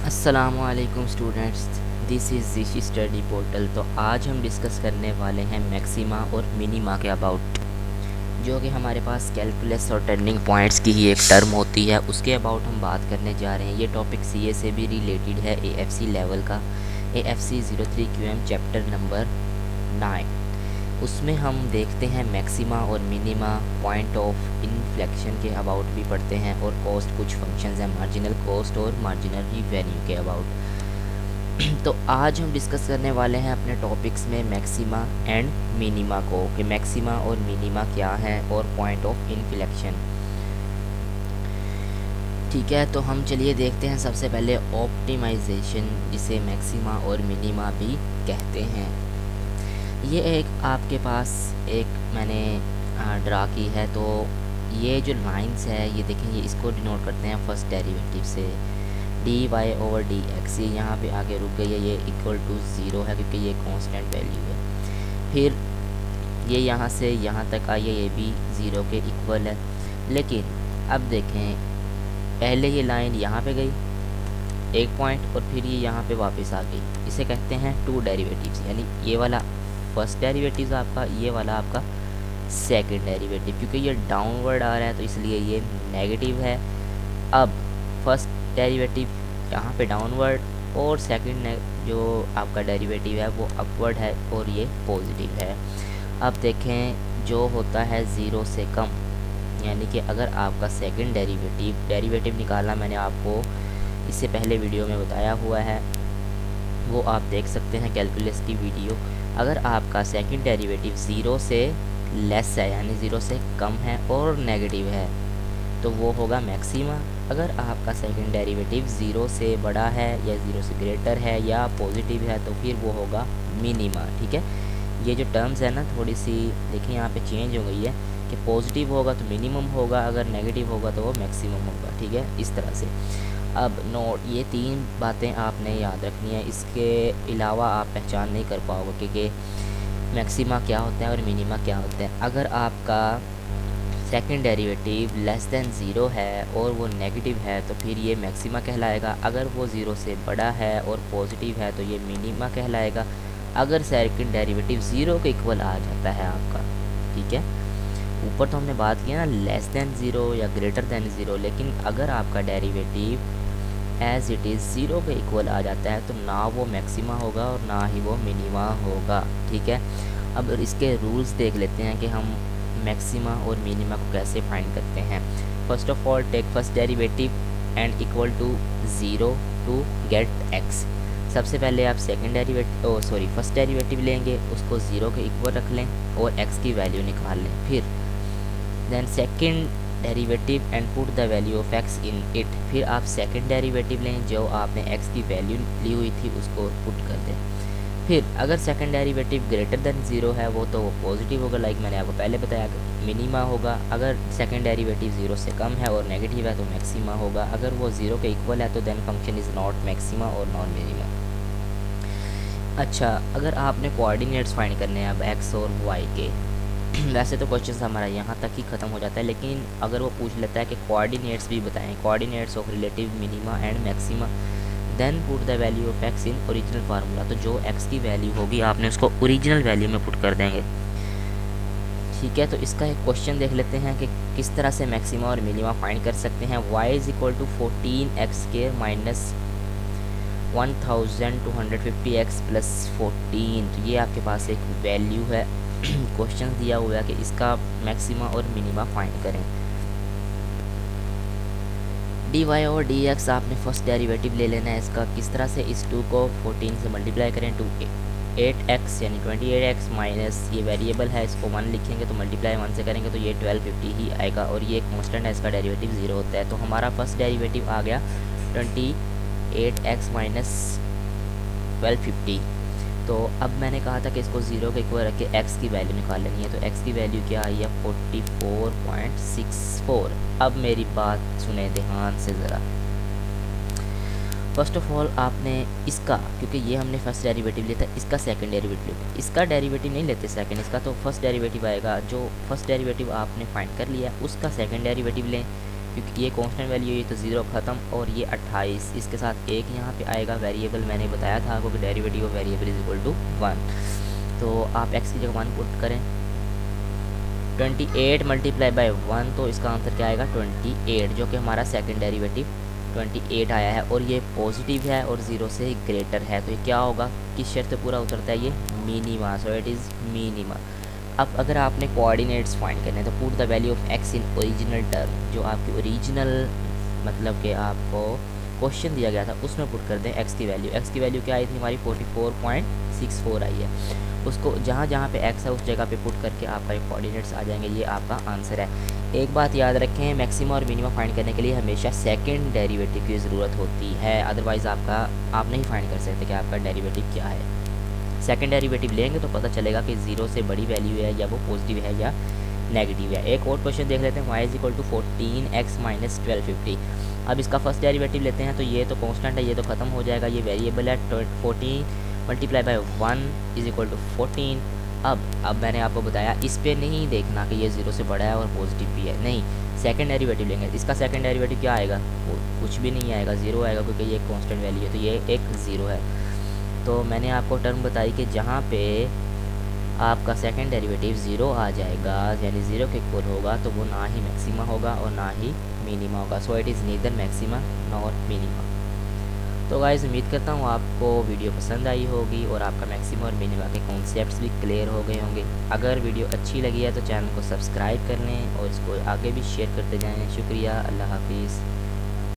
अस्सलामुअलैकुम students, this is Zishi study portal. तो आज हम डिस्कस करने वाले हैं मैक्सिमा और मिनिमा के अबाउट, जो कि हमारे पास कैलकुलस और टर्निंग पॉइंट्स की ही एक टर्म होती है, उसके अबाउट हम बात करने जा रहे हैं। ये टॉपिक सीए से भी रिलेटेड है, एएफसी लेवल का, एएफसी 03QM चैप्टर नंबर 9। उसमें हम देखते हैं मैक्सिमा और मिनिमा, पॉइंट ऑफ इन्फ्लेक्शन के अबाउट भी पढ़ते हैं, और कॉस्ट, कुछ फंक्शंस हैं मार्जिनल कॉस्ट और मार्जिनल रिवेन्यू के अबाउट। तो आज हम डिस्कस करने वाले हैं अपने टॉपिक्स में मैक्सिमा एंड मिनिमा को, कि मैक्सिमा और मिनिमा क्या है और पॉइंट ऑफ इन्फ्लेक्शन। ठीक है, तो हम चलिए देखते हैं सबसे पहले ऑप्टिमाइजेशन, जिसे मैक्सिमा और मिनिमा भी कहते हैं। ये एक आपके पास एक मैंने ड्रा की है, तो ये जो लाइंस है ये देखें, ये इसको डिनोट करते हैं फर्स्ट डेरिवेटिव से, d y over d x. ये यहाँ पे आके रुक गई है, ये इक्वल टू ज़ीरो है क्योंकि ये कांस्टेंट वैल्यू है। फिर ये यहाँ से यहाँ तक आई है, ये भी ज़ीरो के इक्वल है। लेकिन अब देखें, पहले ये लाइन यहाँ पे गई एक पॉइंट, और फिर ये यहाँ पे वापस आ गई। इसे कहते हैं टू डेरिवेटिव्स, यानी ये वाला फर्स्ट डेरिवेटिव आपका, ये वाला आपका सेकंड डेरिवेटिव। क्योंकि ये डाउनवर्ड आ रहा है तो इसलिए ये नेगेटिव है। अब फर्स्ट डेरिवेटिव यहाँ पे डाउनवर्ड, और सेकंड जो आपका डेरिवेटिव है वो अपवर्ड है, और ये पॉजिटिव है। अब देखें, जो होता है ज़ीरो से कम, यानी कि अगर आपका सेकंड डेरिवेटिव निकालना, मैंने आपको इससे पहले वीडियो में बताया हुआ है, वो आप देख सकते हैं कैलकुलस की वीडियो। अगर आपका सेकंड डेरिवेटिव ज़ीरो से लेस है, यानी ज़ीरो से कम है और नेगेटिव है, तो वो होगा मैक्सिमा। अगर आपका सेकंड डेरिवेटिव ज़ीरो से बड़ा है या ज़ीरो से ग्रेटर है या पॉजिटिव है, तो फिर वो होगा मिनिमा। ठीक है, ये जो टर्म्स है ना, थोड़ी सी देखिए यहाँ पे चेंज हो गई है, कि पॉजिटिव होगा तो मिनिमम होगा, अगर नेगेटिव होगा तो वो मैक्सिमम होगा। ठीक है, इस तरह से। अब नोट, ये तीन बातें आपने याद रखनी है, इसके अलावा आप पहचान नहीं कर पाओगे क्योंकि मैक्सिमा क्या होता है और मिनिमा क्या होता है। अगर आपका second derivative less than zero है और वो नेगेटिव है, तो फिर ये मैक्सिमा कहलाएगा। अगर वो ज़ीरो से बड़ा है और पॉजिटिव है, तो ये मिनिमा कहलाएगा। अगर सेकंड डेरिवेटिव ज़ीरो के इक्वल आ जाता है आपका, ठीक है, ऊपर तो हमने बात किया ना लेस देन ज़ीरो या ग्रेटर देन ज़ीरो, लेकिन अगर आपका derivative as it is zero के इक्वल आ जाता है, तो ना वो मैक्सिमा होगा और ना ही वो मिनिमा होगा। ठीक है, अब इसके रूल्स देख लेते हैं कि हम मैक्सिमा और मिनिमा को कैसे फाइंड करते हैं। First of all, take first derivative and equal to zero to get x. सबसे पहले आप फर्स्ट डेरिवेटिव लेंगे, उसको ज़ीरो के इक्वल रख लें और एक्स की वैल्यू निकाल लें। फिर then second derivative and put the value of x in it. फिर आप सेकंड डेरिवेटिव लें, जो आपने एक्स की वैल्यू ली हुई थी उसको पुट कर दें। फिर अगर second derivative greater than zero है, वो तो वो पॉजिटिव होगा, लाइक मैंने आपको पहले बताया, मिनिमा होगा। अगर सेकंड डेरिवेटिव ज़ीरो से कम है और नेगेटिव है, तो मैक्सिमा होगा। अगर वो ज़ीरो के इक्वल है, तो then function is not maxima और नॉन मिनिमा। अच्छा, अगर आपने कोऑर्डिनेट्स फाइंड करने हैं अब एक्स और वाई के, वैसे तो क्वेश्चन हमारा यहाँ तक ही ख़त्म हो जाता है, लेकिन अगर वो पूछ लेता है कि कोऑर्डिनेट्स भी बताएं, coordinates of relative minima and maxima, then put the value of x in original formula. तो जो एक्स की वैल्यू होगी आपने उसको ओरिजिनल वैल्यू में पुट कर देंगे। ठीक है, तो इसका एक क्वेश्चन देख लेते हैं कि किस तरह से मैक्सिमा और मिनिमा फाइंड कर सकते हैं। y is equal to 14x² minus 1250x plus 14। तो ये आपके पास एक वैल्यू है, क्वेश्चन दिया हुआ है कि इसका मैक्सिमा और मिनिमा फाइंड करें। डी वाई और डी एक्स आपने फर्स्ट डेरिवेटिव ले लेना है इसका। किस तरह से, इस 2 को 14 से मल्टीप्लाई करें, 8x यानी 28x माइनस, ये वेरिएबल है, इसको 1 लिखेंगे तो मल्टीप्लाई 1 से करेंगे तो ये 1250 ही आएगा, और ये एक कांस्टेंट है, इसका डेरिवेटिव 0 होता है। तो हमारा फर्स्ट डेरिवेटिव आ गया 28x माइनस 1250। तो अब मैंने कहा था कि इसको 0 के इक्वल रख के x की वैल्यू निकाल लेनी है, तो x की वैल्यू क्या आई है 44.64। अब मेरी बात सुने ध्यान से ज़रा। फर्स्ट ऑफ ऑल आपने इसका, क्योंकि ये हमने फर्स्ट डेरिवेटिव लिया था, इसका सेकंड डेरिवेटिव, इसका डेरिवेटिव नहीं लेते सेकंड, इसका तो फर्स्ट डेरिवेटिव आएगा। जो फर्स्ट डेरिवेटिव आपने फाइंड कर लिया उसका सेकंड डेरिवेटिव लें, क्योंकि ये कांस्टेंट वैल्यू है, तो 0 ख़त्म, और ये 28, इसके साथ एक यहाँ पे आएगा वेरिएबल, मैंने बताया था आपको कि derivative of variable is equal to 1। तो आप x की जगह 1 पुट करें, 28 मल्टीप्लाई बाय 1, तो इसका आंसर क्या आएगा 28, जो कि हमारा सेकंड डेरिवेटिव 28 आया है, और ये पॉजिटिव है और 0 से ग्रेटर है, तो ये क्या होगा, किस शर्त पे पूरा उतरता है, ये minima, so it is minima. अब अगर आपने कोऑर्डिनेट्स फाइंड करने हैं तो put the value of x in original term, जो आपकी ओरिजिनल मतलब कि आपको क्वेश्चन दिया गया था उसमें पुट कर दें x की वैल्यू। x की वैल्यू क्या आई थी हमारी 44.64 आई है, उसको जहाँ जहाँ पे x है उस जगह पे पुट करके आपका ये कोऑर्डिनेट्स आ जाएंगे, ये आपका आंसर है। एक बात याद रखें, मैक्सिमा और मिनिमा फाइंड करने के लिए हमेशा सेकंड डेरिवेटिव की ज़रूरत होती है, अदरवाइज़ आप नहीं फाइंड कर सकते कि आपका डेरिवेटिव क्या है। सेकंड डेरिवेटिव लेंगे तो पता चलेगा कि 0 से बड़ी वैल्यू है या वो पॉजिटिव है या नेगेटिव है। एक और क्वेश्चन देख लेते हैं, y is equal to 14x minus 1250। अब इसका फर्स्ट डेरिवेटिव लेते हैं, तो ये तो कांस्टेंट है, ये तो ख़त्म हो जाएगा, ये वेरिएबल है, 14 multiply by 1 is equal to 14। अब मैंने आपको बताया इस पर नहीं देखना कि ये 0 से बड़ा है और पॉजिटिव भी है, नहीं, सेकंड डेरिवेटिव लेंगे। इसका सेकंड डेरिवेटिव क्या आएगा, कुछ भी नहीं आएगा, 0 आएगा, क्योंकि ये कांस्टेंट वैल्यू है, तो ये एक 0 है। तो मैंने आपको टर्म बताई कि जहाँ पे आपका सेकंड डेरिवेटिव 0 आ जाएगा, यानी 0 के इक्वल होगा, तो वो ना ही मैक्सिमा होगा और ना ही मिनिमा होगा, so it is neither maxima nor minima. तो गाइस उम्मीद करता हूँ आपको वीडियो पसंद आई होगी और आपका मैक्सिमा और मिनिमा के कॉन्सेप्ट्स भी क्लियर हो गए होंगे। अगर वीडियो अच्छी लगी है तो चैनल को सब्सक्राइब कर लें और इसको आगे भी शेयर करते जाएँ। शुक्रिया, अल्लाह हाफिज़।